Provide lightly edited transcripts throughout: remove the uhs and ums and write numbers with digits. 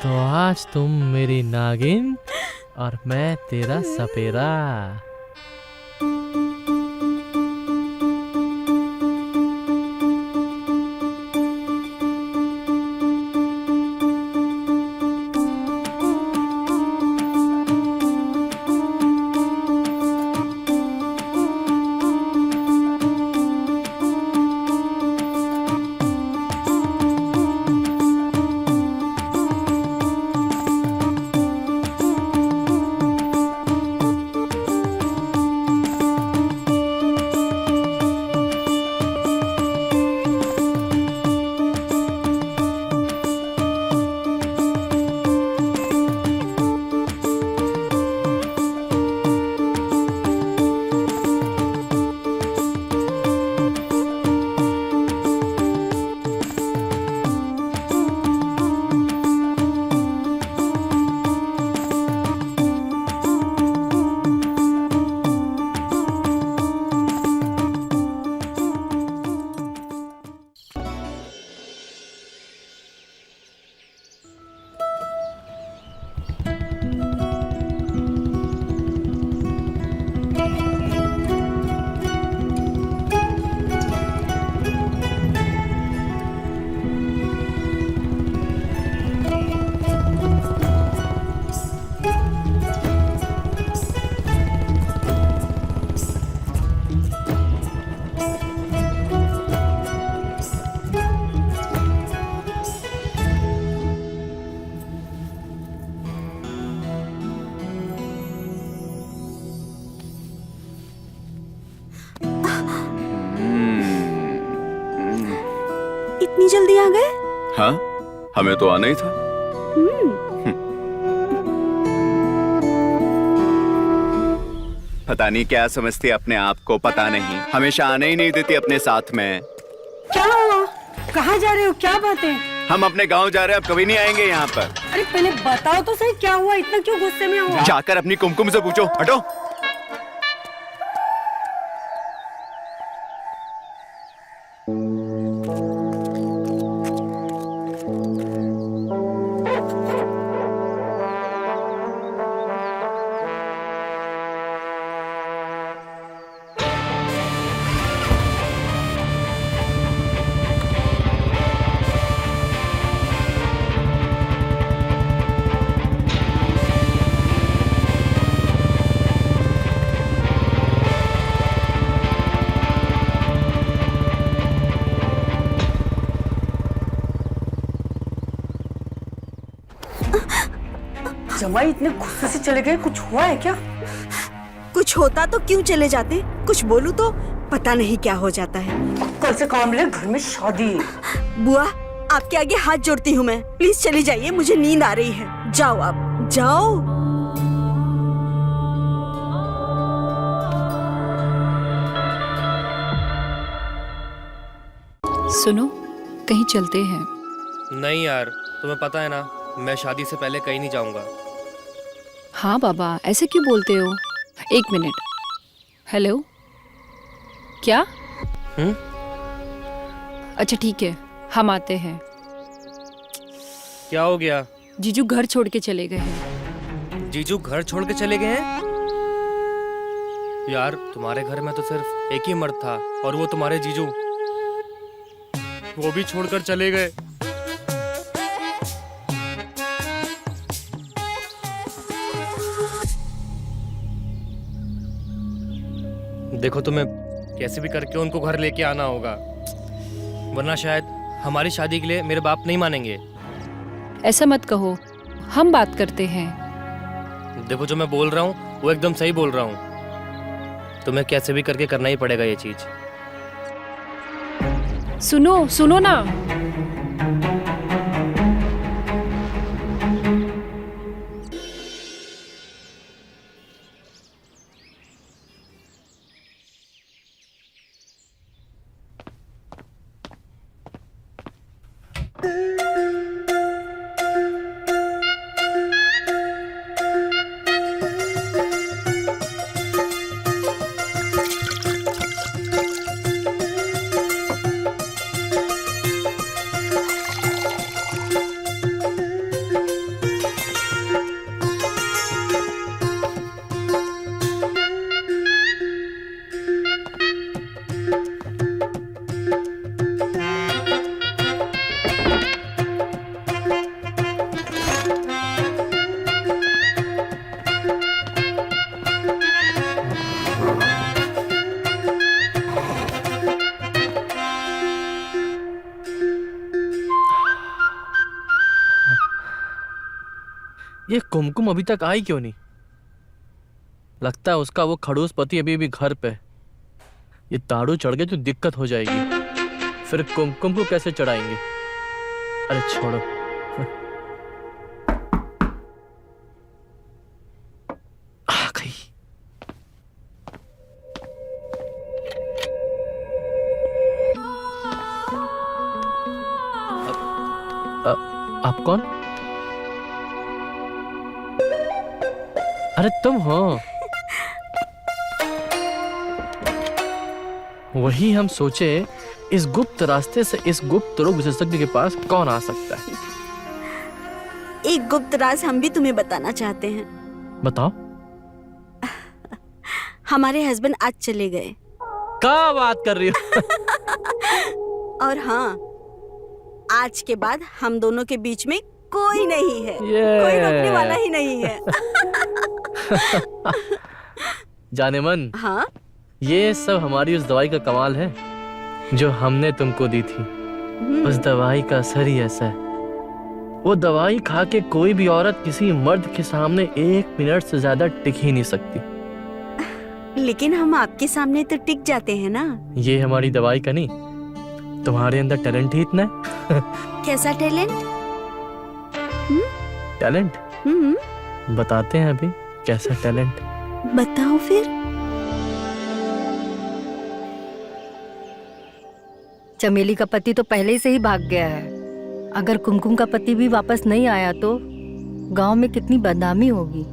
तो आज तुम मेरी नागिन और मैं तेरा सपेरा। इतनी जल्दी आ गए? हाँ, हमें तो आना ही था। पता नहीं क्या समझती अपने आप को, पता नहीं हमेशा आने ही नहीं देती अपने साथ में। क्या हुआ? कहाँ जा रहे हो? क्या बात है? हम अपने गांव जा रहे हैं, अब कभी नहीं आएंगे यहाँ पर। अरे पहले बताओ तो सही, क्या हुआ? इतना क्यों गुस्से में हो? जाकर अपनी कुमकुम से पूछो। हटो। जमाई इतने गुस्से से चले गए, कुछ हुआ है क्या? कुछ होता तो क्यों चले जाते? कुछ बोलूं तो पता नहीं क्या हो जाता है। कल से काम ले, घर में शादी है। बुआ, आपके आगे हाथ जोड़ती हूँ मैं, प्लीज चली जाइए, मुझे नींद आ रही है। जाओ आप, जाओ। सुनो, कहीं चलते हैं। नहीं यार, तुम्हें पता है ना, मैं शादी से पहले कहीं नहीं जाऊंगा। हाँ बाबा, ऐसे क्यों बोलते हो? एक मिनट। हेलो, क्या? अच्छा ठीक है, हम आते हैं। क्या हो गया? जीजू घर छोड़ के चले गए हैं। जीजू घर छोड़ के चले गए हैं? यार तुम्हारे घर में तो सिर्फ एक ही मर्द था और वो तुम्हारे जीजू, वो भी छोड़कर चले गए। देखो तुम्हें कैसे भी करके उनको घर लेके आना होगा, वरना शायद हमारी शादी के लिए मेरे बाप नहीं मानेंगे। ऐसा मत कहो, हम बात करते हैं। देखो जो मैं बोल रहा हूँ वो एकदम सही बोल रहा हूँ, तुम्हें कैसे भी करके करना ही पड़ेगा ये चीज। सुनो सुनो ना। ये कुमकुम अभी तक आई क्यों नहीं? लगता है उसका वो खड़ूस पति अभी भी घर पे है। ये ताड़ू चढ़ गए तो दिक्कत हो जाएगी। फिर कुमकुम को कैसे चढ़ाएंगे? अरे छोड़ो। आ गई। आप कौन? अरे तुम हो? वही हम सोचे इस गुप्त रास्ते से इस गुप्त रोग विशेषज्ञ के पास कौन आ सकता है। एक गुप्त राज हम भी तुम्हें बताना चाहते हैं। बताओ। हमारे हस्बैंड आज चले गए। क्या बात कर रही हो? और हाँ, आज के बाद हम दोनों के बीच में कोई नहीं है। कोई रोकने वाला ही नहीं है। जाने मन, हाँ? ये सब हमारी उस दवाई का कमाल है जो हमने तुमको दी थी। उस दवाई का असर ही ऐसा है। वो दवाई खा के कोई भी औरत किसी मर्द के सामने 1 मिनट से ज्यादा टिक ही नहीं सकती। लेकिन हम आपके सामने तो टिक जाते हैं ना। ये हमारी दवाई का नहीं, तुम्हारे अंदर टैलेंट ही इतना है। कैसा टैलेंट? टैलेंट बताते हैं अभी। कैसा टैलेंट? बताओ फिर। चमेली का पति तो पहले से ही भाग गया है। अगर कुमकुम का पति भी वापस नहीं आया तो गांव में कितनी बदनामी होगी।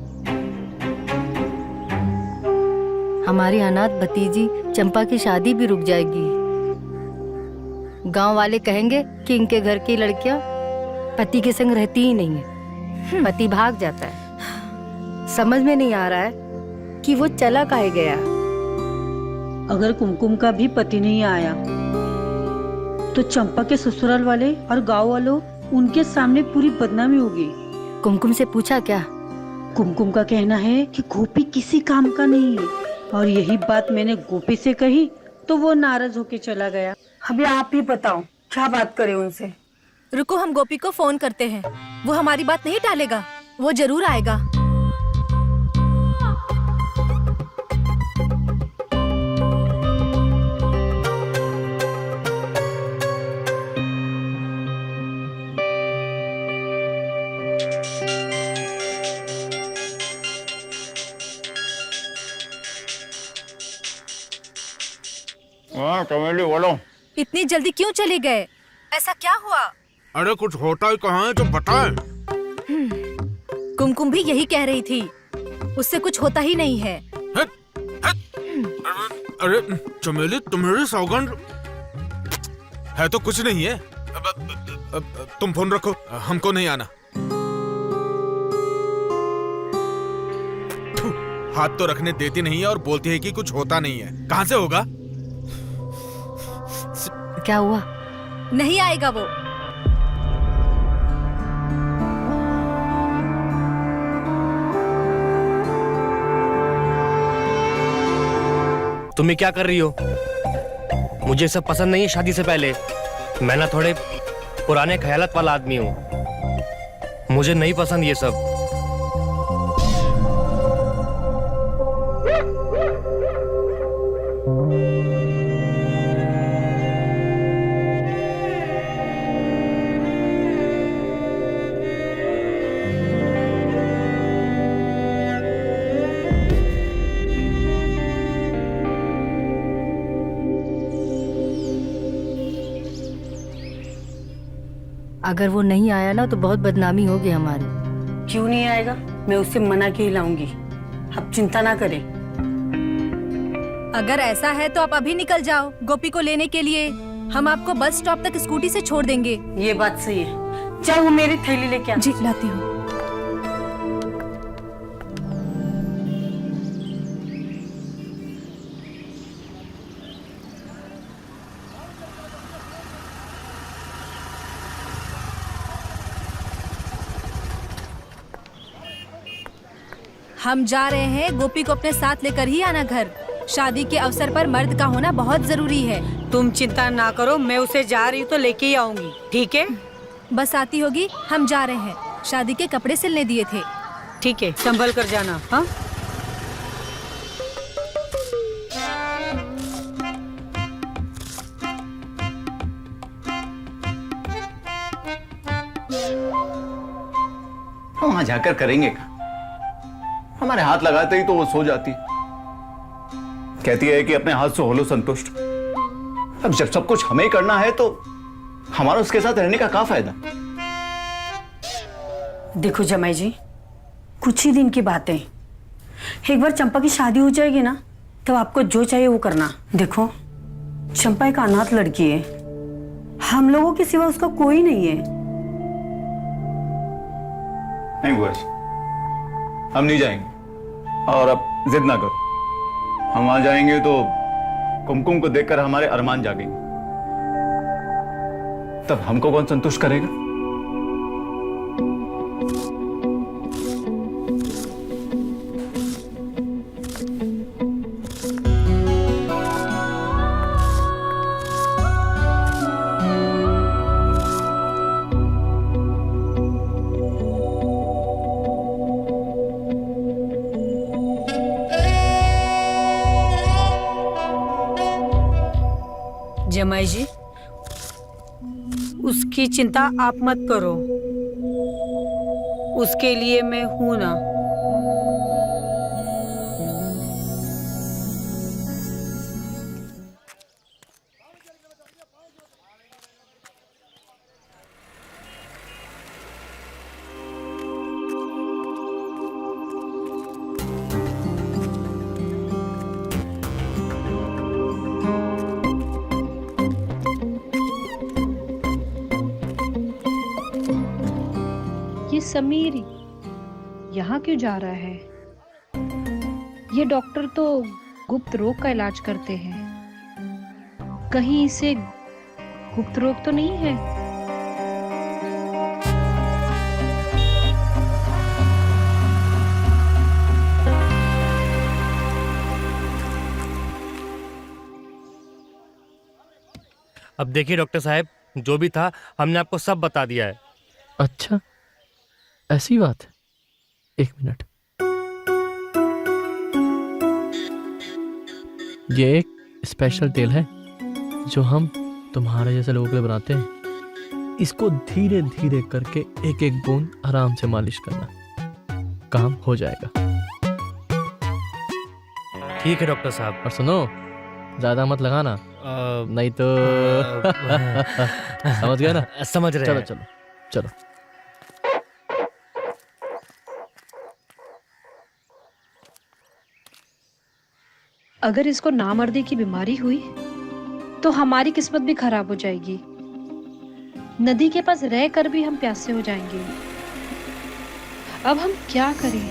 हमारी अनाथ भतीजी चंपा की शादी भी रुक जाएगी। गांव वाले कहेंगे कि इनके घर की लड़कियां पति के संग रहती ही नहीं है, पति भाग जाता है। समझ में नहीं आ रहा है कि वो चला काहे गया। अगर कुमकुम का भी पति नहीं आया तो चंपा के ससुराल वाले और गांव वालों उनके सामने पूरी बदनामी होगी। कुमकुम से पूछा क्या? कुमकुम का कहना है कि गोपी किसी काम का नहीं है, और यही बात मैंने गोपी से कही तो वो नाराज होके चला गया। अभी आप ही बताओ क्या बात करें उनसे। रुको, हम गोपी को फोन करते हैं। वो हमारी बात नहीं टालेगा, वो जरूर आएगा। हाँ चमेली बोलो। इतनी जल्दी क्यों चले गए? ऐसा क्या हुआ? अरे कुछ होता ही कहाँ है तो बताएं। कुमकुम भी यही कह रही थी, उससे कुछ होता ही नहीं है। अरे चमेली तुम्हारी सौगंध है तो कुछ नहीं है। तुम फोन रखो, हमको नहीं आना। हाथ तो रखने देती नहीं है और बोलती है कि कुछ होता नहीं है। कहाँ से होगा? क्या हुआ? नहीं आएगा वो। तुम ये क्या कर रही हो? मुझे सब पसंद नहीं है शादी से पहले। मैं ना थोड़े पुराने ख्यालात वाला आदमी हूँ। मुझे नहीं पसंद ये सब। अगर वो नहीं आया ना तो बहुत बदनामी होगी हमारी। क्यों नहीं आएगा? मैं उससे मना के ही लाऊंगी। आप चिंता ना करें। अगर ऐसा है तो आप अभी निकल जाओ गोपी को लेने के लिए। हम आपको बस स्टॉप तक स्कूटी से छोड़ देंगे। ये बात सही है। जाओ मेरी थैली लेके आ। जी लाती हूँ। हम जा रहे हैं, गोपी को अपने साथ लेकर ही आना घर। शादी के अवसर पर मर्द का होना बहुत जरूरी है। तुम चिंता ना करो, मैं उसे जा रही हूँ तो लेके ही आऊंगी। ठीक है? बस आती होगी, हम जा रहे हैं। शादी के कपड़े सिलने दिए थे, ठीक है, संभल कर जाना। हाँ, हम वहां जाकर करेंगे क्या? हमारे हाथ लगाते ही तो वो सो जाती, कहती है कि अपने हाथ से हो लो संतुष्ट। अब जब सब कुछ हमें ही करना है तो हमारा उसके साथ रहने का क्या फायदा? देखो जमाई जी, कुछ ही दिन की बात है। एक बार चंपा की शादी हो जाएगी ना, तब आपको जो चाहिए वो करना। देखो, चंपा एक अनाथ लड़की है, हम लोगों के सिवा उसका कोई नहीं है। नहीं बुआ जी, हम नहीं जाएंगे। और अब जिद ना करो, हम वहां जाएंगे तो कुमकुम को देखकर हमारे अरमान जागेंगे, तब हमको कौन संतुष्ट करेगा? जमाई जी, उसकी चिंता आप मत करो, उसके लिए मैं हूं ना। ये समीर यहाँ क्यों जा रहा है? ये डॉक्टर तो गुप्त रोग का इलाज करते हैं, कहीं इसे गुप्त रोग तो नहीं है? अब देखिए डॉक्टर साहब, जो भी था हमने आपको सब बता दिया है। अच्छा, ऐसी बात है। एक मिनट, ये एक स्पेशल तेल है जो हम तुम्हारे जैसे लोगों के लिए बनाते हैं। इसको धीरे धीरे करके एक एक बूंद आराम से मालिश करना, काम हो जाएगा। ठीक है डॉक्टर साहब। और सुनो, ज्यादा मत लगाना, नहीं तो समझ गया ना? समझ रहे चलो हैं। चलो चलो। अगर इसको नामर्दी की बीमारी हुई तो हमारी किस्मत भी खराब हो जाएगी। नदी के पास रहकर भी हम प्यासे हो जाएंगे। अब हम क्या करें?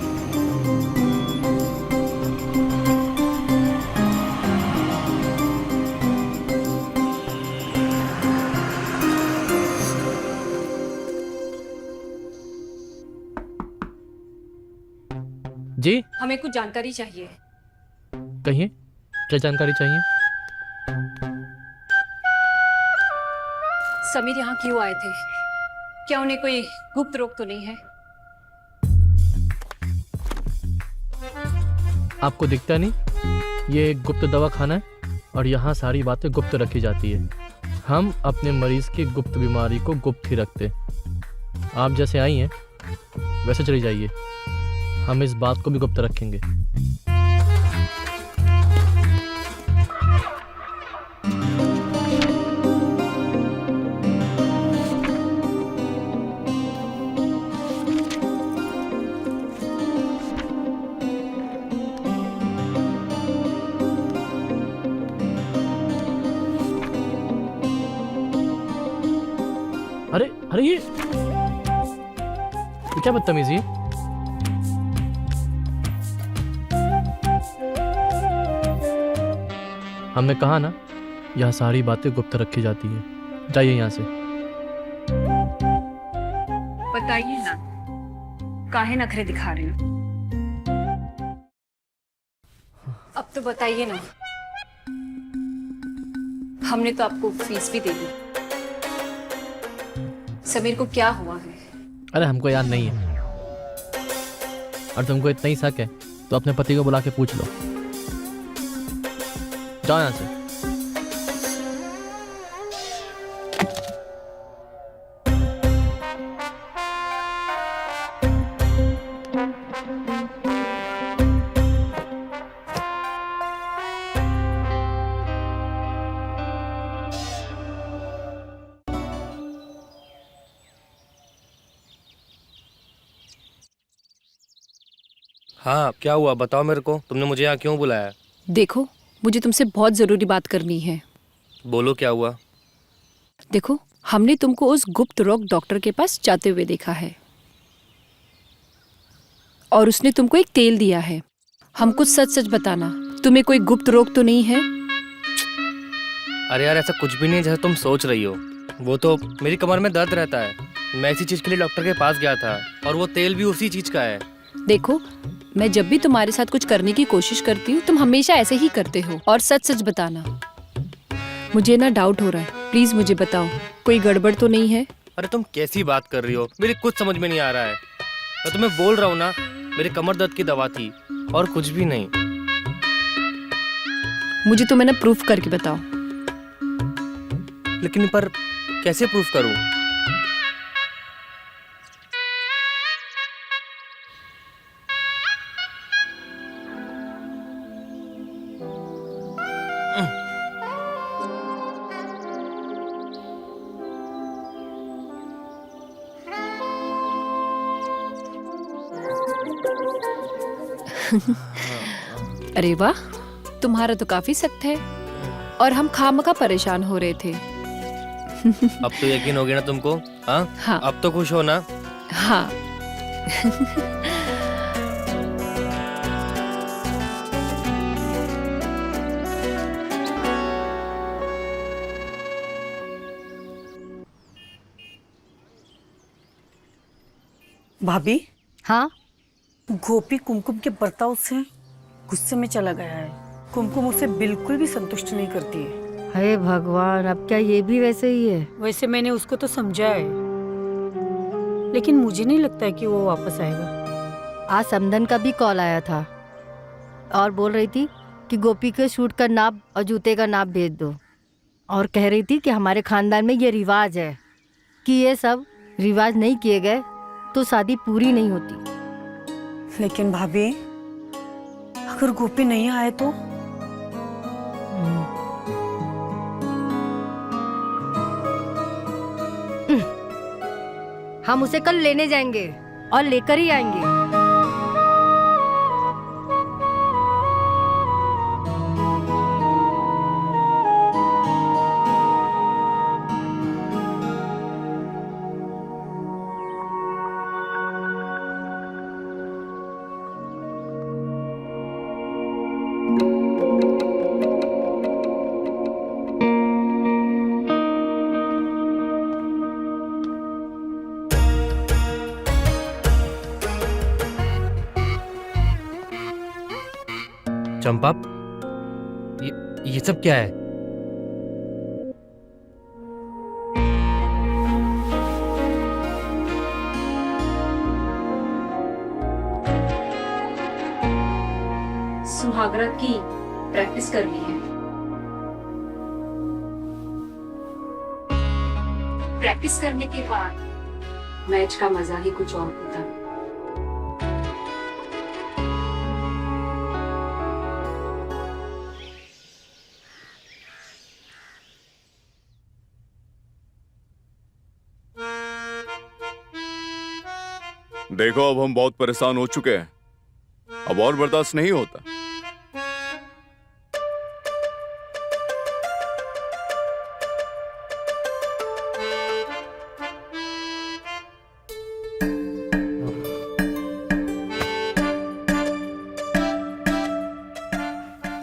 जी हमें कुछ जानकारी चाहिए। कहिए, क्या जानकारी चाहिए? समीर यहाँ क्यों आए थे? क्या उन्हें कोई गुप्त रोग तो नहीं है? आपको दिखता नहीं? ये एक गुप्त दवा खाना है और यहाँ सारी बातें गुप्त रखी जाती है। हम अपने मरीज की गुप्त बीमारी को गुप्त ही रखते। आप जैसे आई हैं वैसे चली जाइए, हम इस बात को भी गुप्त रखेंगे। अरे अरे ये क्या बदतमीजी है? हमने कहा ना, यहाँ सारी बातें गुप्त रखी जाती है। जाइए यहाँ से। बताइए ना, काहे नखरे दिखा रहे हो? अब तो बताइए ना, हमने तो आपको फीस भी दे दी। समीर को क्या हुआ है? अरे हमको याद नहीं है। और तुमको इतना ही शक है तो अपने पति को बुला के पूछ लो। जाओ यहाँ से। हाँ, क्या हुआ बताओ मेरे को, तुमने मुझे यहाँ क्यों बुलाया? देखो, मुझे तुमसे बहुत ज़रूरी बात करनी है। बोलो क्या हुआ? देखो, हमने तुमको उस गुप्त रोग डॉक्टर के पास जाते हुए देखा है और उसने तुमको एक तेल दिया है। हमको सच सच बताना, तुम्हें कोई गुप्त रोग तो नहीं है? अरे यार, ऐसा कुछ भी नहीं जैसा तुम सोच रही हो। वो तो मेरी कमर में दर्द रहता है, मैं इसी चीज़ के लिए डॉक्टर के पास गया था और वो तेल भी उसी चीज़ का है। देखो, मैं जब भी तुम्हारे साथ कुछ करने की कोशिश करती हूँ तुम हमेशा ऐसे ही करते हो। और सच सच बताना, मुझे ना डाउट हो रहा है, प्लीज मुझे बताओ कोई गड़बड़ तो नहीं है? अरे तुम कैसी बात कर रही हो, मेरी कुछ समझ में नहीं आ रहा है। मैं तुम्हें बोल रहा हूँ ना, मेरे कमर दर्द की दवा थी और कुछ भी नहीं। मुझे तो मैंने प्रूफ करके बताओ। लेकिन पर कैसे प्रूफ करूँ? अरे वाह, तुम्हारा तो काफी सख्त है और हम खामखा परेशान हो रहे थे। अब तो यकीन हो गया ना तुमको? हाँ हाँ। अब तो खुश हो ना? हाँ। भाभी, हाँ, गोपी कुमकुम के बर्ताव से गुस्से में चला गया है। कुमकुम उसे बिल्कुल भी संतुष्ट नहीं करती है। हे भगवान, अब क्या ये भी वैसे ही है? वैसे मैंने उसको तो समझा है, लेकिन मुझे नहीं लगता है कि वो वापस आएगा। आज समदन का भी कॉल आया था और बोल रही थी कि गोपी के शूट का नाप और जूते का नाप भेज दो, और कह रही थी कि हमारे खानदान में ये रिवाज है कि ये सब रिवाज नहीं किए गए तो शादी पूरी नहीं होती। लेकिन भाभी, अगर गोपी नहीं आए तो? हम उसे कल लेने जाएंगे और लेकर ही आएंगे। चंपा, ये सब क्या है? सुहागरात की प्रैक्टिस करनी है। प्रैक्टिस करने के बाद मैच का मजा ही कुछ और होता है। देखो, अब हम बहुत परेशान हो चुके हैं, अब और बर्दाश्त नहीं होता।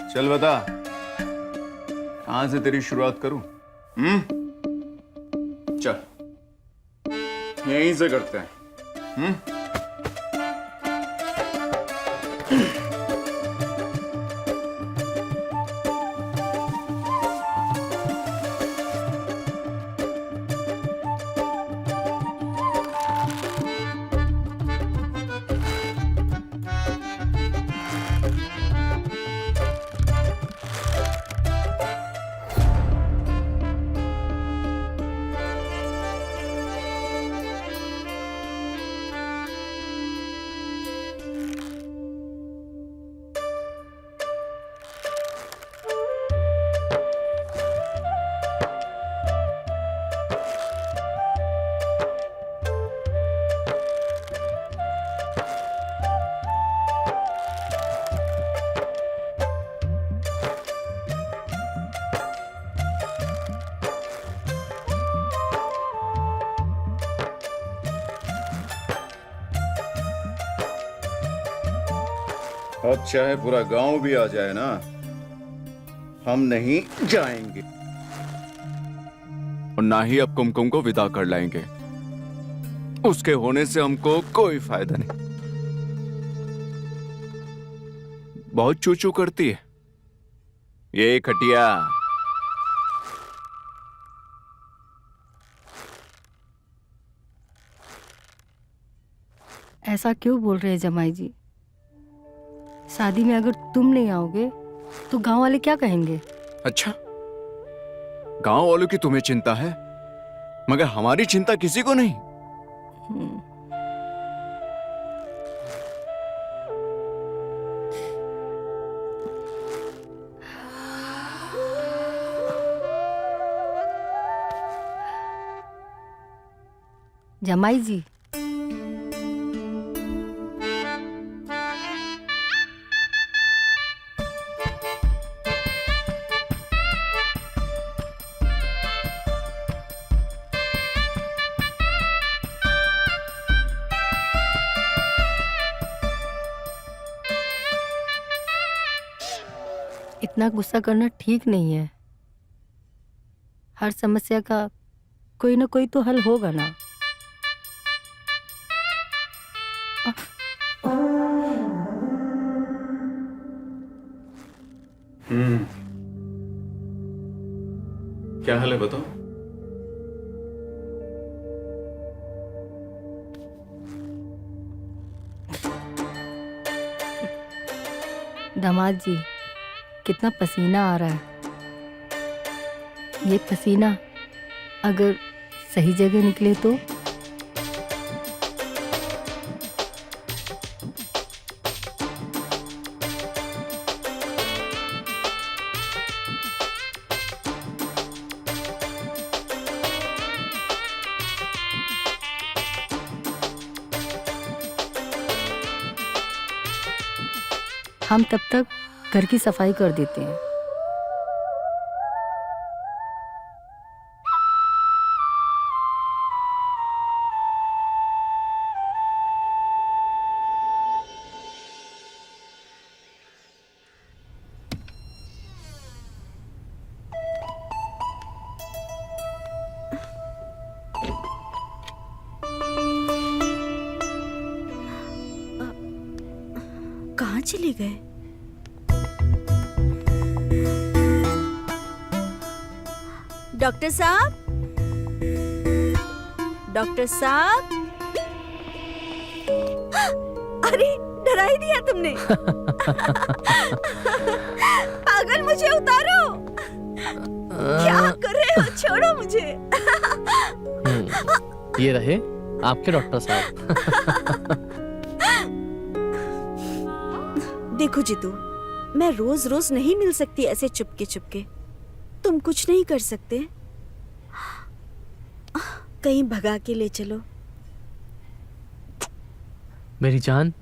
चल बता, कहां से तेरी शुरुआत करूं? चल, यहीं से करते हैं। अब चाहे पूरा गांव भी आ जाए ना, हम नहीं जाएंगे। और ना ही अब कुमकुम को विदा कर लाएंगे। उसके होने से हमको कोई फायदा नहीं। बहुत चू चू करती है ये खटिया। ऐसा क्यों बोल रहे हैं जमाई जी? शादी में अगर तुम नहीं आओगे तो गांव वाले क्या कहेंगे? अच्छा, गांव वालों की तुम्हें चिंता है, मगर हमारी चिंता किसी को नहीं। जमाई जी, इतना गुस्सा करना ठीक नहीं है। हर समस्या का कोई ना कोई तो हल होगा ना। क्या हाल है बताओ? दामाद जी, कितना पसीना आ रहा है। ये पसीना अगर सही जगह निकले तो? हम तब तक घर की सफाई कर देते हैं। कहाँ चले गए? डॉक्टर साहब, डॉक्टर साहब। अरे डरा ही दिया तुमने। पागल, मुझे उतारो। क्या कर रहे हो? छोड़ो मुझे। ये रहे आपके डॉक्टर साहब। देखो जीतू, मैं रोज रोज नहीं मिल सकती ऐसे चुपके चुपके। तुम कुछ नहीं कर सकते? कहीं भगा के ले चलो। मेरी जान,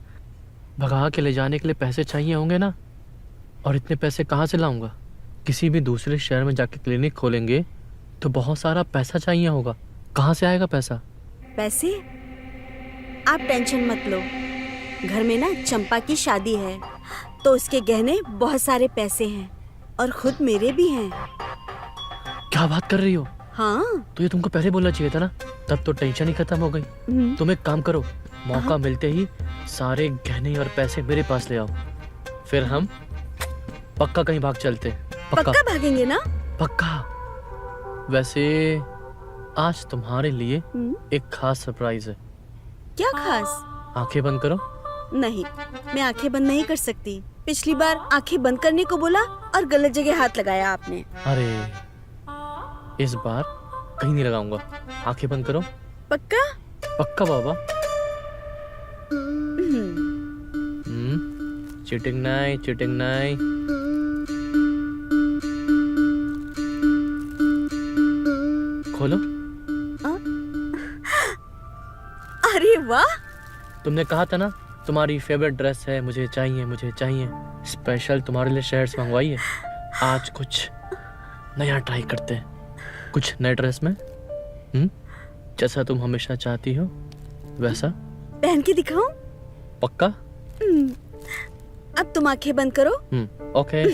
भगा के ले जाने के लिए पैसे चाहिए होंगे ना, और इतने पैसे कहाँ से लाऊंगा? किसी भी दूसरे शहर में जाके क्लिनिक खोलेंगे तो बहुत सारा पैसा चाहिए होगा। कहाँ से आएगा पैसा? पैसे? आप टेंशन मत लो। घर में ना चंपा की शादी है, तो उसके गहने बहुत सारे पैसे हैं, और खुद मेरे भी हैं। क्या बात कर रही हो? हाँ। तो ये तुमको पहले बोलना चाहिए था ना, तब तो टेंशन ही खत्म हो गई। तुम एक काम करो, मौका मिलते ही सारे गहने और पैसे मेरे पास ले आओ, फिर हम पक्का कहीं भाग चलते। पक्का भागेंगे ना? पक्का। वैसे आज तुम्हारे लिए एक खास सरप्राइज है। क्या खास? आंखें बंद करो। नहीं, मैं आंखें बंद नहीं कर सकती। पिछली बार आंखें बंद करने को बोला और गलत जगह हाथ लगाया आपने। अरे इस बार कहीं नहीं लगाऊंगा। आंखें बंद करो। पक्का? पक्का बाबा। चीटिंग नहीं, चीटिंग नहीं। खोलो। अरे वाह! तुमने कहा था ना तुम्हारी फेवरेट ड्रेस है, मुझे चाहिए, मुझे चाहिए। स्पेशल तुम्हारे लिए शहर से मंगवाई है। आज कुछ नया ट्राई करते हैं, कुछ नए ड्रेस में। जैसा तुम हमेशा चाहती हो वैसा। पहन के दिखाऊं? पक्का? अब तुम आंखें बंद करो। ओके।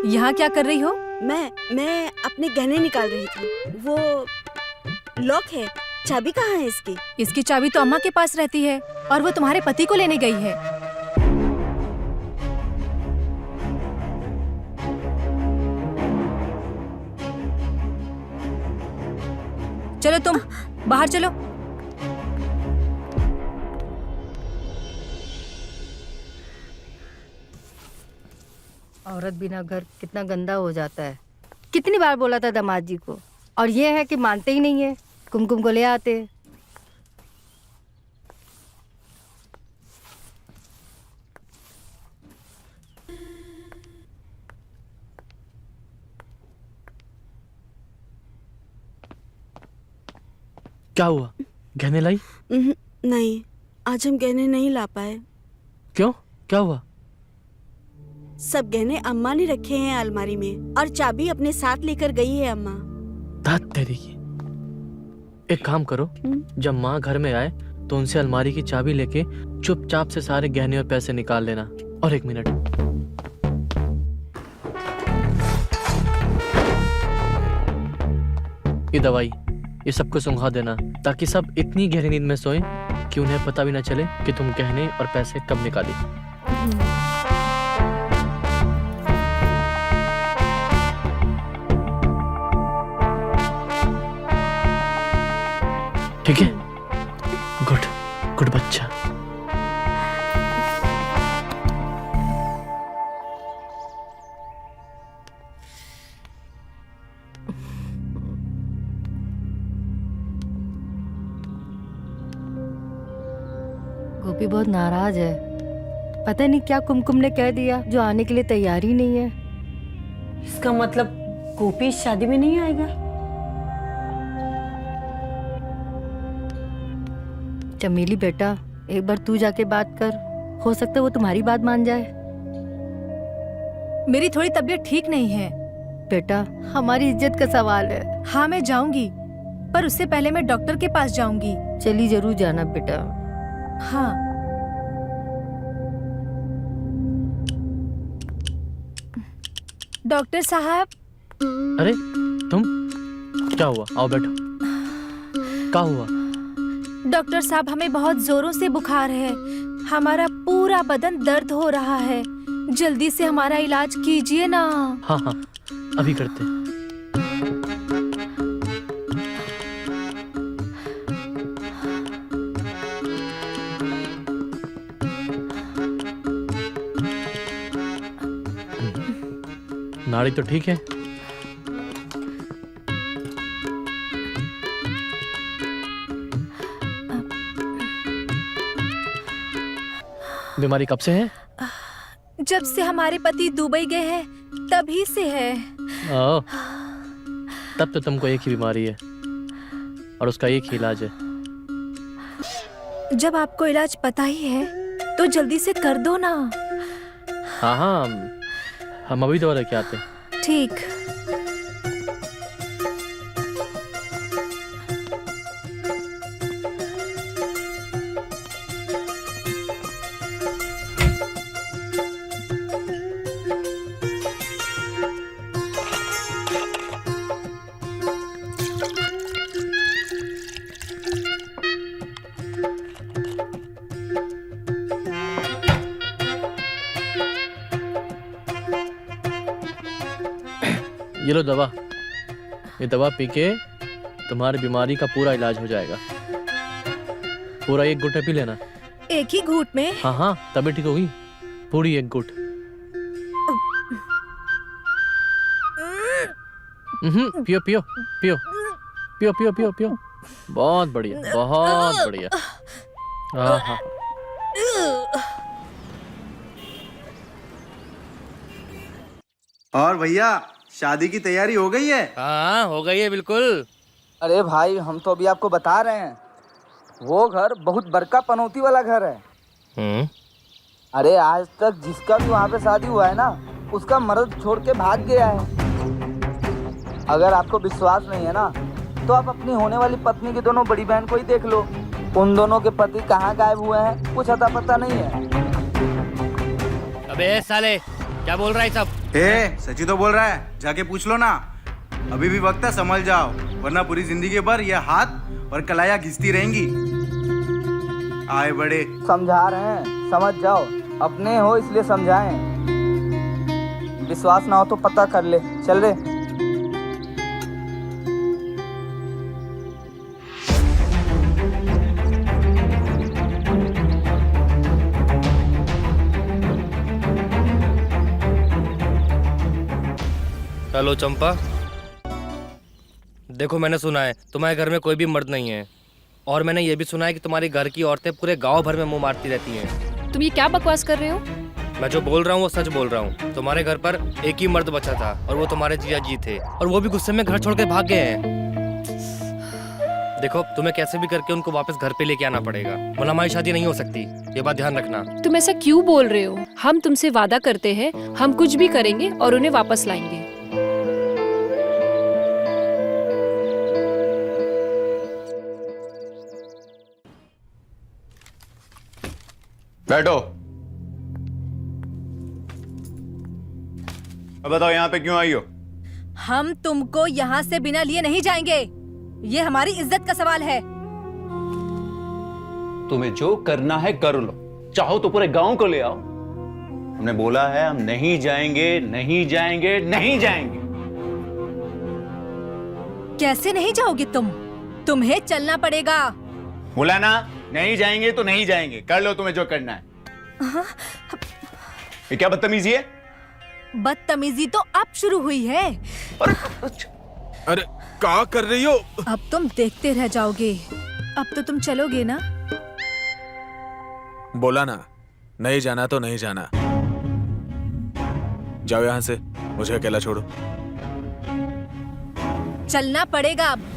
यहाँ क्या कर रही हो? मैं अपने गहने निकाल रही थी। वो लॉक है, चाबी कहाँ है इसकी? इसकी चाबी तो अम्मा के पास रहती है और वो तुम्हारे पति को लेने गई है। चलो तुम बाहर चलो। औरत बिना घर कितना गंदा हो जाता है। कितनी बार बोला था दामाद जी को, और ये है कि मानते ही नहीं है। कुमकुम को ले आते। क्या हुआ, गहने लाई? नहीं, आज हम गहने नहीं ला पाए। क्यों, क्या हुआ? सब गहने अम्मा ने रखे हैं अलमारी में और चाबी अपने साथ लेकर गई है अम्मा। दाद तेरी की। एक काम करो, जब माँ घर में आए तो उनसे अलमारी की चाबी लेके चुपचाप से सारे गहने और पैसे निकाल लेना। और एक मिनट, ये दवाई, ये सबको सुंघा देना ताकि सब इतनी गहरी नींद में सोएं कि उन्हें पता भी ना चले कि तुम गहने और पैसे कब निकाली। ठीक है? गुड गुड बच्चा। गोपी बहुत नाराज है। पता नहीं क्या कुमकुम ने कह दिया जो आने के लिए तैयार ही नहीं है। इसका मतलब गोपी इस शादी में नहीं आएगा? चमेली बेटा, एक बार तू जाके बात कर, हो सकता है वो तुम्हारी बात मान जाए। मेरी थोड़ी तबीयत ठीक नहीं है। बेटा, हमारी इज्जत का सवाल है। हाँ मैं जाऊंगी, पर उससे पहले मैं डॉक्टर के पास जाऊंगी। चली जरूर जाना बेटा। हाँ। डॉक्टर साहब। अरे तुम, क्या हुआ? आओ बैठो। क्या हुआ? डॉक्टर साहब, हमें बहुत जोरों से बुखार है। हमारा पूरा बदन दर्द हो रहा है। जल्दी से हमारा इलाज कीजिए ना। हाँ हाँ, अभी करते हैं। नाड़ी तो ठीक है? बीमारी कब से है? जब से हमारे पति दुबई गए हैं तभी से है। ओ, तब तो तुमको एक ही बीमारी है और उसका एक ही इलाज है। जब आपको इलाज पता ही है तो जल्दी से कर दो ना। हाँ हाँ, हम अभी दवा लेके आते हैं। ठीक। ये लो दवा। ये दवा पी के तुम्हारी बीमारी का पूरा इलाज हो जाएगा। पूरा 1 घुट पी लेना। एक ही घूंट में? हाँ हाँ, तभी ठीक होगी। पूरी 1 घुट। पियो पियो पियो पियो पियो पियो पियो। बहुत बढ़िया, बहुत बढ़िया। हाँ हाँ। और भैया शादी की तैयारी हो गई है? हाँ हो गई है बिल्कुल। अरे भाई हम तो अभी आपको बता रहे हैं, वो घर बहुत बड़का पनौती वाला घर है। अरे आज तक जिसका भी वहाँ पे शादी हुआ है ना, उसका मर्द छोड़ के भाग गया है। अगर आपको विश्वास नहीं है ना, तो आप अपनी होने वाली पत्नी की दोनों बड़ी बहन को ही देख लो। उन दोनों के पति कहाँ गायब हुए हैं कुछ अता पता नहीं है। अबे साले, क्या बोल रहा है सब? सची तो बोल रहा है, जाके पूछ लो ना। अभी भी वक्त है, संभल जाओ, वरना पूरी जिंदगी भर ये हाथ और कलाइयाँ घिसती रहेंगी। आए बड़े समझा रहे हैं, समझ जाओ। अपने हो इसलिए समझाएं। विश्वास ना हो तो पता कर ले। चल रे। हेलो चंपा, देखो मैंने सुना है तुम्हारे घर में कोई भी मर्द नहीं है, और मैंने ये भी सुना है कि तुम्हारे घर की औरतें पूरे गांव भर में मुंह मारती रहती हैं। तुम ये क्या बकवास कर रहे हो? मैं जो बोल रहा हूँ वो सच बोल रहा हूँ। तुम्हारे घर पर एक ही मर्द बचा था और वो तुम्हारे जिया जी थे, और वो भी गुस्से में घर छोड़ के भाग गए हैं। देखो तुम्हें कैसे भी करके उनको वापस घर पे लेके आना पड़ेगा, वरना हमारी शादी नहीं हो सकती। ये बात ध्यान रखना। तुम ऐसा क्यों बोल रहे हो? हम तुमसे वादा करते हैं, हम कुछ भी करेंगे और उन्हें वापस लाएंगे। बैठो। अब बताओ यहाँ पे क्यों आई हो? हम तुमको यहाँ से बिना लिए नहीं जाएंगे। ये हमारी इज्जत का सवाल है। तुम्हें जो करना है कर लो, चाहो तो पूरे गांव को ले आओ। हमने बोला है हम नहीं जाएंगे, नहीं जाएंगे, नहीं जाएंगे। कैसे नहीं जाओगे तुम? तुम्हें चलना पड़ेगा। बोला ना, नहीं जाएंगे तो नहीं जाएंगे। कर लो तुम्हें जो करना है। ये क्या बदतमीजी है? बदतमीजी तो अब शुरू हुई है। अरे क्या कर रही हो? अब तुम देखते रह जाओगे। अब तो तुम चलोगे ना? बोला ना, नहीं जाना तो नहीं जाना। जाओ यहाँ से, मुझे अकेला छोड़ो। चलना पड़ेगा अब।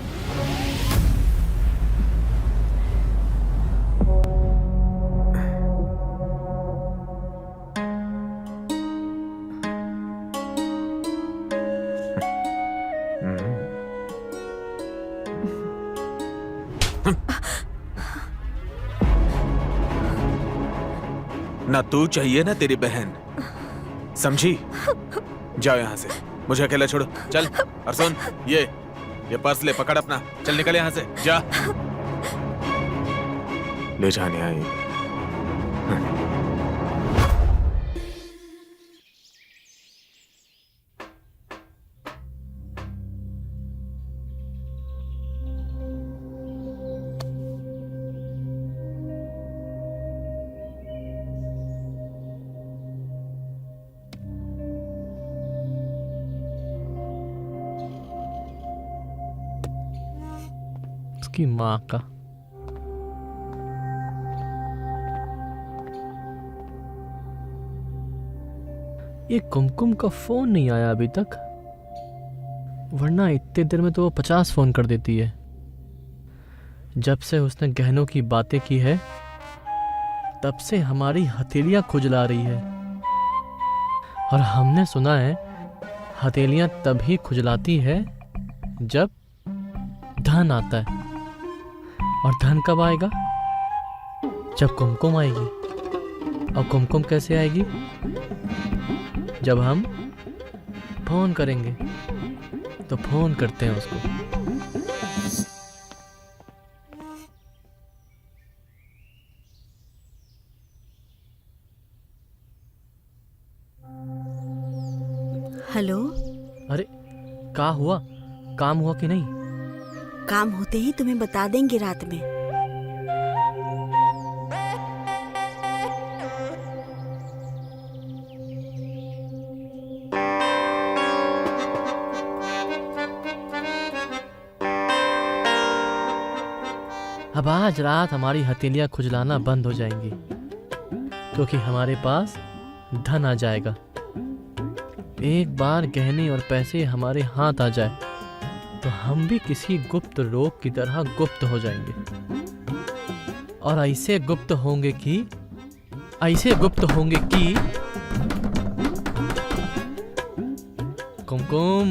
ना तू चाहिए ना तेरी बहन, समझी? जाओ यहाँ से, मुझे अकेला छोड़ो। चल। और सुन, ये पर्स ले, पकड़ अपना। चल निकल यहाँ से, जा। ले जाने आई। की माँ का। ये कुमकुम का फोन नहीं आया अभी तक, वरना इतने देर में तो वो 50 फोन कर देती है। जब से उसने गहनों की बातें की है, तब से हमारी हथेलियां खुजला रही है। और हमने सुना है हथेलियां तभी खुजलाती है जब धन आता है। और धन कब आएगा? जब कुमकुम आएगी। और कुमकुम कैसे आएगी? जब हम फोन करेंगे। तो फोन करते हैं उसको। हेलो। अरे का हुआ? काम हुआ कि नहीं? काम होते ही तुम्हें बता देंगे रात में। अब आज रात हमारी हथेलियां खुजलाना बंद हो जाएंगी, क्योंकि हमारे पास धन आ जाएगा। एक बार गहने और पैसे हमारे हाथ आ जाए तो हम भी किसी गुप्त रोग की तरह गुप्त हो जाएंगे, और ऐसे गुप्त होंगे कि कुमकुम,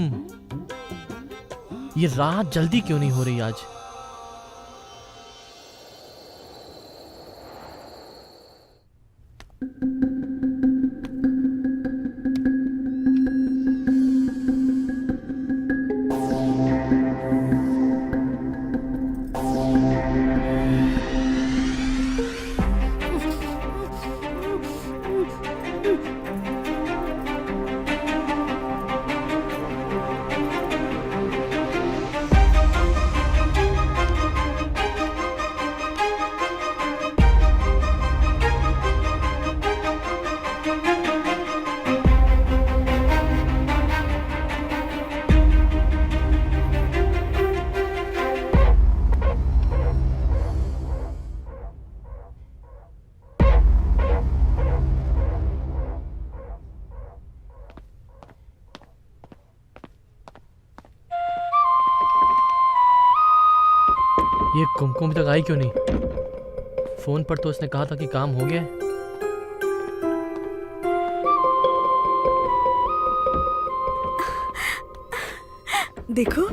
ये रात जल्दी क्यों नहीं हो रही आज? ये कुमकुम अभी तक आई क्यों नहीं? फोन पर तो उसने कहा था कि काम हो गया है। देखो,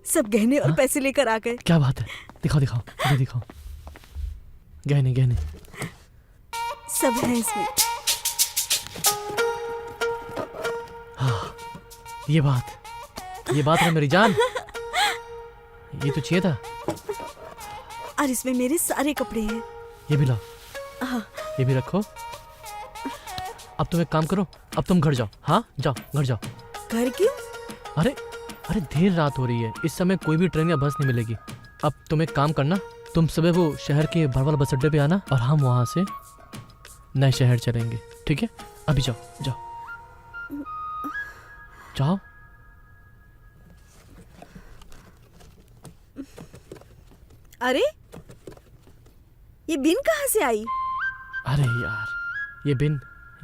सब गहने और पैसे लेकर आ गए। क्या बात है? दिखाओ दिखाओ, मुझे दिखाओ। गहने गहने सब है इसमें। हाँ, ये बात है मेरी जान। ये तो चाहिए था। और इसमें मेरे सारे कपड़े हैं। ये भी लाओ। हाँ। ये भी रखो। अब तुम एक काम करो, अब तुम घर जाओ। हाँ, जाओ, घर जाओ। घर क्यों? अरे देर रात हो रही है, इस समय कोई भी ट्रेन या बस नहीं मिलेगी। अब तुम एक काम करना, तुम सुबह वो शहर के भड़वाल बस अड्डे पे आना, और हम वहां से नए शहर चलेंगे, ठीक है? अभी जाओ जाओ जाओ। अरे, ये बिन कहाँ से आई? अरे यार,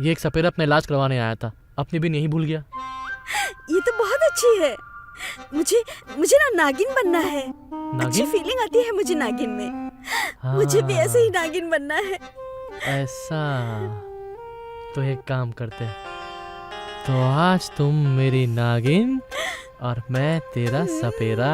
ये एक सपेरा अपना इलाज करवाने आया था, अपनी बिन यही भूल गया। ये तो बहुत अच्छी है। मुझे ना नागिन बनना है। अच्छी फीलिंग आती है मुझे नागिन में। हाँ। मुझे भी ऐसे ही नागिन बनना है। ऐसा तो एक काम करते हैं, तो आज तुम मेरी नागिन और मैं तेरा सपेरा।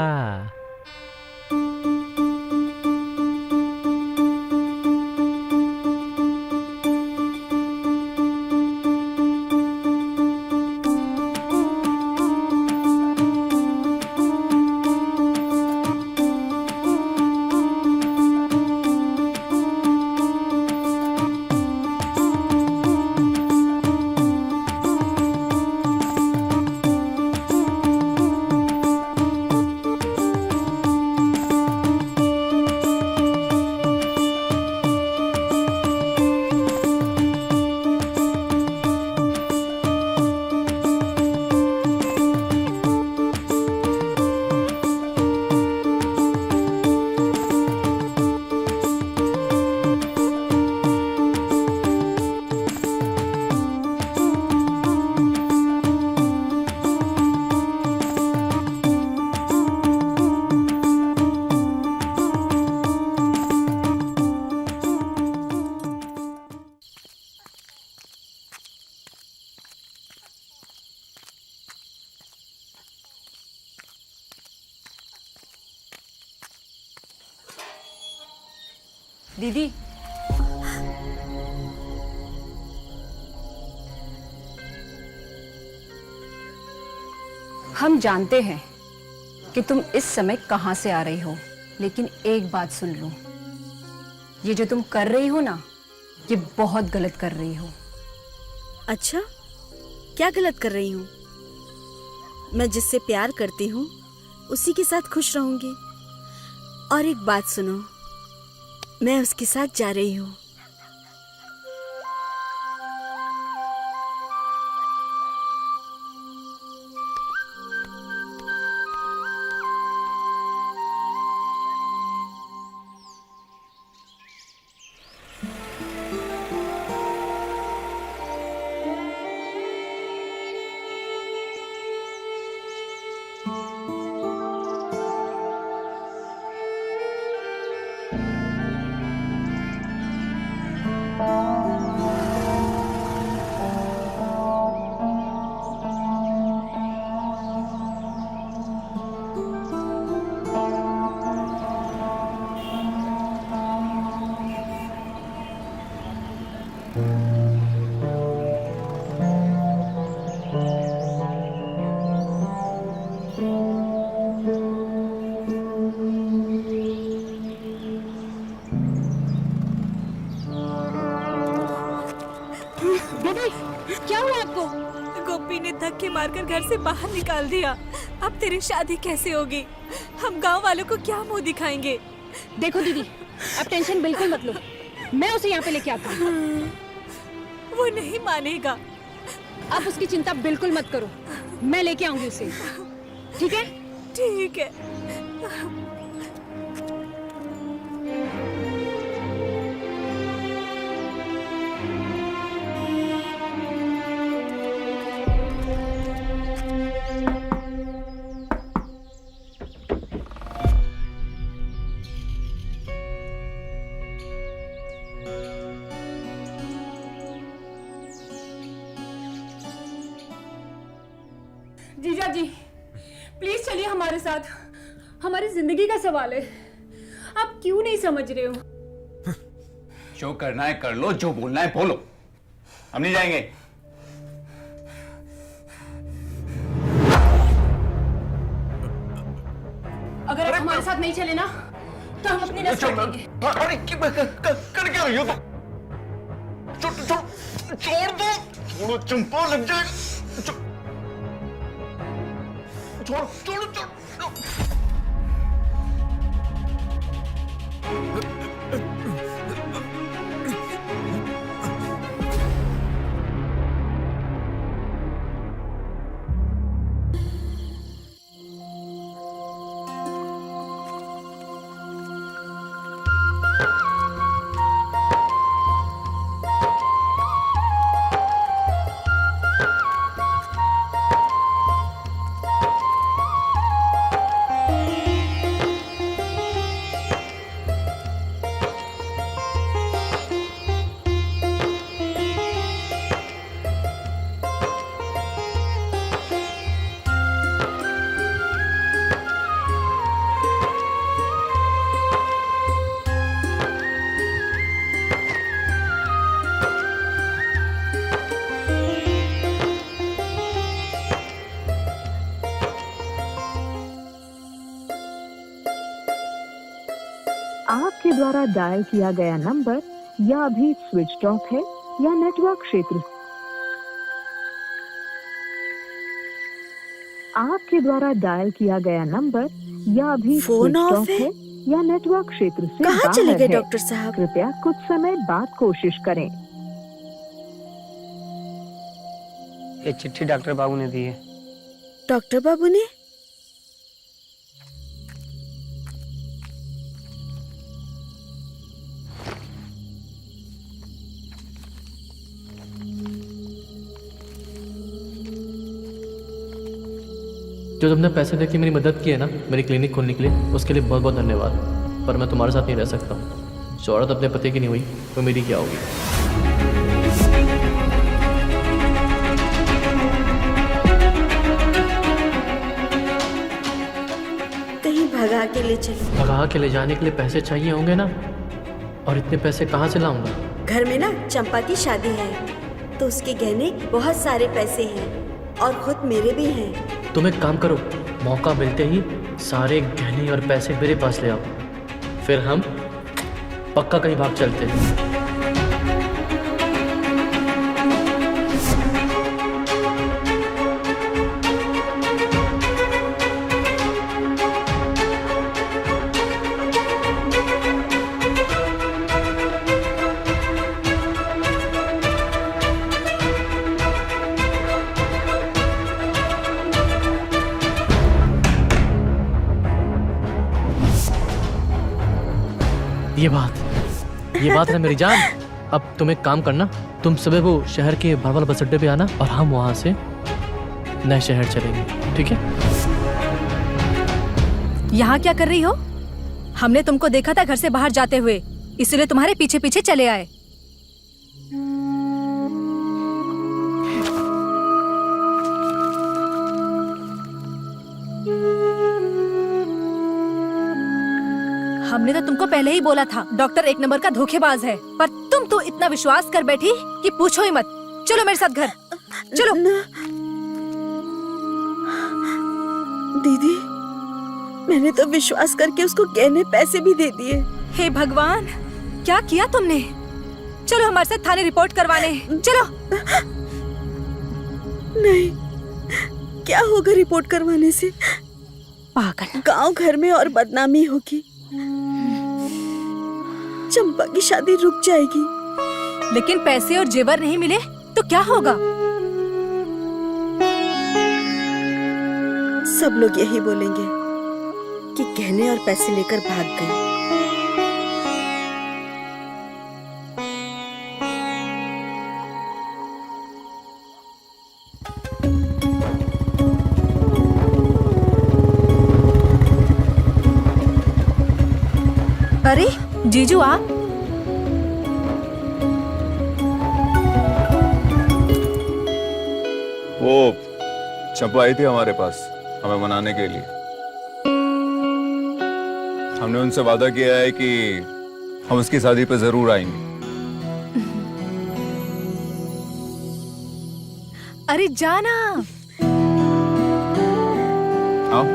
दीदी, हम जानते हैं कि तुम इस समय कहां से आ रही हो, लेकिन एक बात सुन लो, ये जो तुम कर रही हो ना, ये बहुत गलत कर रही हो। अच्छा, क्या गलत कर रही हूँ? मैं जिससे प्यार करती हूँ उसी के साथ खुश रहूंगी। और एक बात सुनो, मैं उसके साथ जा रही हूँ। क्या हुआ आपको? गोपी ने धक्के मारकर घर से बाहर निकाल दिया। अब तेरी शादी कैसे होगी? हम गांव वालों को क्या मुंह दिखाएंगे? देखो दीदी, अब टेंशन बिल्कुल मत लो, मैं उसे यहाँ पे लेके आता हूँ। वो नहीं मानेगा। अब उसकी चिंता बिल्कुल मत करो, मैं लेके आऊंगी उसे, ठीक है? ठीक है। जीजा जी, प्लीज चलिए हमारे साथ, हमारी जिंदगी का सवाल है, आप क्यों नहीं समझ रहे हो? जो करना है कर लो, जो बोलना है बोलो, हम नहीं जाएंगे। अगर आप हमारे साथ नहीं चले ना तो हम अपनी नस काट लेंगे। अरे कर क्या रही हो तुम? छोड़ दो, छोड़ो, चंपा लग जाएगा। छोड़ छोड़ छोड़। आपके द्वारा डायल किया गया नंबर या अभी स्विच ऑफ है या नेटवर्क क्षेत्र। आपके द्वारा डायल किया गया नंबर या अभी फोन स्विच ऑफ ऑफ है या नेटवर्क क्षेत्र से कहाँ बाहर चले गए है। डॉक्टर साहब? कृपया कुछ समय बाद कोशिश करें। ये चिट्ठी डॉक्टर बाबू ने दी है। डॉक्टर बाबू ने? जो तुमने पैसे देके मेरी मदद की है ना मेरी क्लिनिक खोलने के लिए, उसके लिए बहुत बहुत धन्यवाद। पर मैं तुम्हारे साथ नहीं रह सकता। जो औरत अपने पति की नहीं हुई तो मेरी क्या होगी? कहीं भगा के ले चलो। भगा के ले जाने के लिए पैसे चाहिए होंगे ना, और इतने पैसे कहाँ से लाऊंगा? घर में ना चंपा की शादी है तो उसके गहने बहुत सारे पैसे हैं और खुद मेरे भी हैं। तुम एक काम करो, मौका मिलते ही सारे गहने और पैसे मेरे पास ले आओ, फिर हम पक्का कहीं भाग चलते हैं। ये बात है मेरी जान। अब तुम एक काम करना, तुम सुबह वो शहर के बाबा बस अड्डे पे आना और हम वहां से नए शहर चलेंगे, ठीक है? यहाँ क्या कर रही हो? हमने तुमको देखा था घर से बाहर जाते हुए, इसलिए तुम्हारे पीछे पीछे चले आए। हमने तो तुमको पहले ही बोला था डॉक्टर एक नंबर का धोखेबाज है, पर तुम तो इतना विश्वास कर बैठी कि पूछो ही मत। चलो मेरे साथ घर चलो। दीदी, मैंने तो विश्वास करके उसको गहने पैसे भी दे दिए। हे भगवान, क्या किया तुमने? चलो हमारे साथ थाने रिपोर्ट करवाने, चलो। नहीं, क्या होगा रिपोर्ट करवाने से? पागल। गांव घर में और बदनामी होगी, चंपा की शादी रुक जाएगी। लेकिन पैसे और जेवर नहीं मिले तो क्या होगा? सब लोग यही बोलेंगे कि गहने और पैसे लेकर भाग गई। अरे जीजू आप? वो चंपा आई थी हमारे पास हमें मनाने के लिए। हमने उनसे वादा किया है कि हम उसकी शादी पे जरूर आएंगे। अरे जाना। आओ।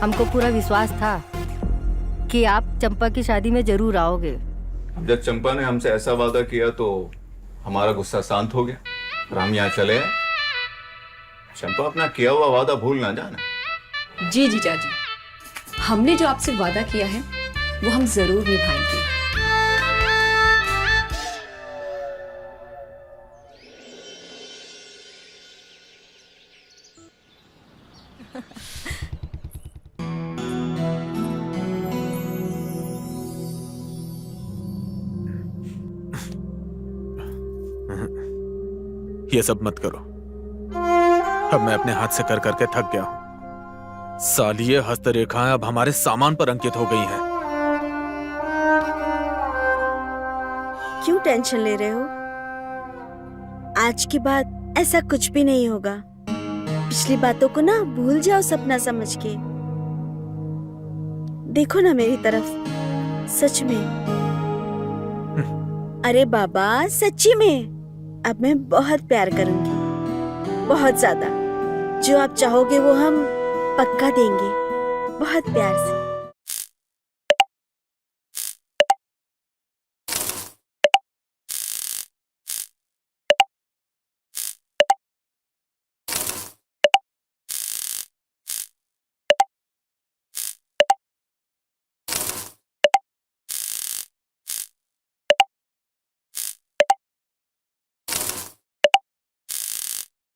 हमको पूरा विश्वास था कि आप चंपा की शादी में जरूर आओगे। जब चंपा ने हमसे ऐसा वादा किया तो हमारा गुस्सा शांत हो गया और हम यहाँ चले आए। चंपा, अपना किया हुआ वादा भूल ना जाना। जी जीजा जी, हमने जो आपसे वादा किया है वो हम जरूर निभाएंगे। ये सब मत करो, अब मैं अपने हाथ से कर करके थक गया हूं। साली ये हस्तरेखाएं अब हमारे सामान पर अंकित हो गई हैं। क्यों टेंशन ले रहे हो? आज के बाद ऐसा कुछ भी नहीं होगा। पिछली बातों को ना भूल जाओ सपना समझ के। देखो ना मेरी तरफ, सच में। अरे बाबा, सच्ची में। अब मैं बहुत प्यार करूंगी, बहुत ज्यादा। जो आप चाहोगे वो हम पक्का देंगे, बहुत प्यार से।